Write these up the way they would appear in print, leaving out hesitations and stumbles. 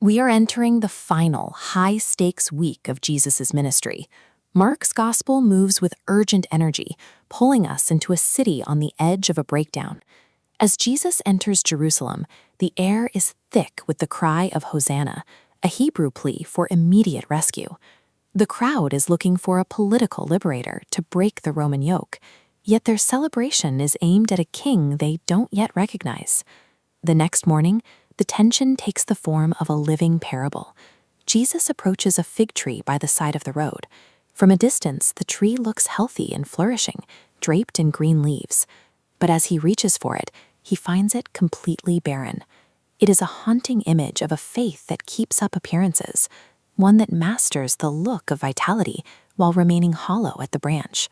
We are entering the final, high-stakes week of Jesus' ministry. Mark's gospel moves with urgent energy, pulling us into a city on the edge of a breakdown. As Jesus enters Jerusalem, the air is thick with the cry of Hosanna, a Hebrew plea for immediate rescue. The crowd is looking for a political liberator to break the Roman yoke, yet their celebration is aimed at a king they don't yet recognize. The next morning, the tension takes the form of a living parable. Jesus approaches a fig tree by the side of the road. From a distance, the tree looks healthy and flourishing, draped in green leaves. But as he reaches for it, he finds it completely barren. It is a haunting image of a faith that keeps up appearances, one that masters the look of vitality while remaining hollow at the branch.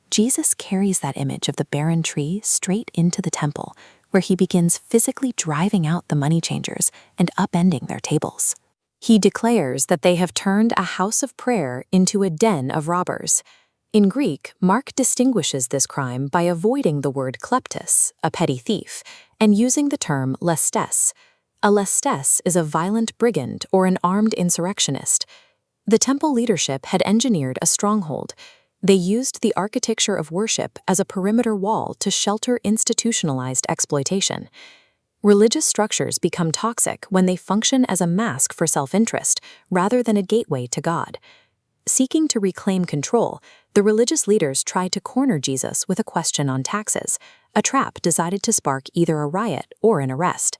Jesus carries that image of the barren tree straight into the temple, where he begins physically driving out the money changers and upending their tables. He declares that they have turned a house of prayer into a den of robbers. In Greek, Mark distinguishes this crime by avoiding the word kleptos, a petty thief, and using the term lestes. A lestes is a violent brigand or an armed insurrectionist. The temple leadership had engineered a stronghold. They used the architecture of worship as a perimeter wall to shelter institutionalized exploitation. Religious structures become toxic when they function as a mask for self-interest rather than a gateway to God. Seeking to reclaim control, the religious leaders tried to corner Jesus with a question on taxes, a trap designed to spark either a riot or an arrest.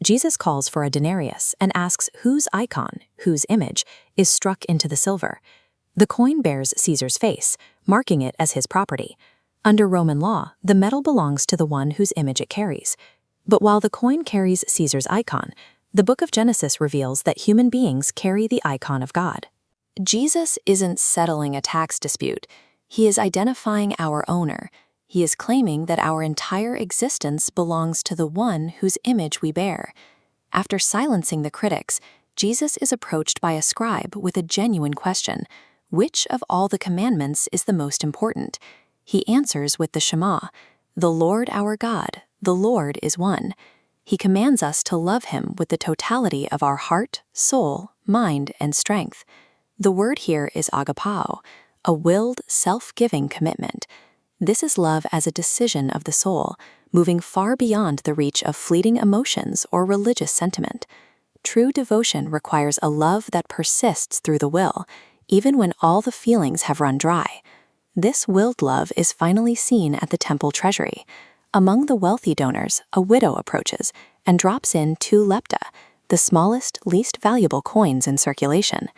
Jesus calls for a denarius and asks whose icon, whose image, is struck into the silver. The coin bears Caesar's face, marking it as his property. Under Roman law, the metal belongs to the one whose image it carries. But while the coin carries Caesar's icon, the book of Genesis reveals that human beings carry the icon of God. Jesus isn't settling a tax dispute. He is identifying our owner. He is claiming that our entire existence belongs to the one whose image we bear. After silencing the critics, Jesus is approached by a scribe with a genuine question. Which of all the commandments is the most important? He answers with the Shema, "The Lord our God, the Lord is one." He commands us to love him with the totality of our heart, soul, mind, and strength. The word here is agapao, a willed, self-giving commitment. This is love as a decision of the soul, moving far beyond the reach of fleeting emotions or religious sentiment. True devotion requires a love that persists through the will, even when all the feelings have run dry. This willed love is finally seen at the temple treasury. Among the wealthy donors, a widow approaches and drops in 2 lepta, the smallest, least valuable coins in circulation.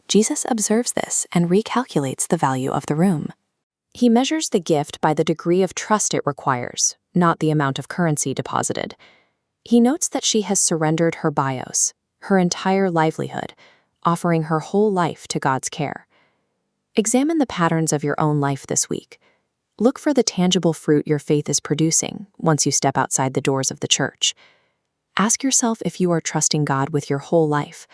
Jesus observes this and recalculates the value of the room. He measures the gift by the degree of trust it requires, not the amount of currency deposited. He notes that she has surrendered her bios, her entire livelihood, offering her whole life to God's care. Examine the patterns of your own life this week. Look for the tangible fruit your faith is producing once you step outside the doors of the church. Ask yourself if you are trusting God with your whole life,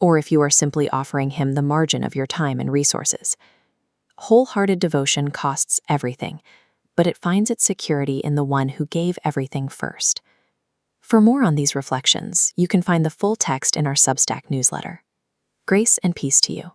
or if you are simply offering him the margin of your time and resources. Wholehearted devotion costs everything, but it finds its security in the one who gave everything first. For more on these reflections, you can find the full text in our Substack newsletter. Grace and peace to you.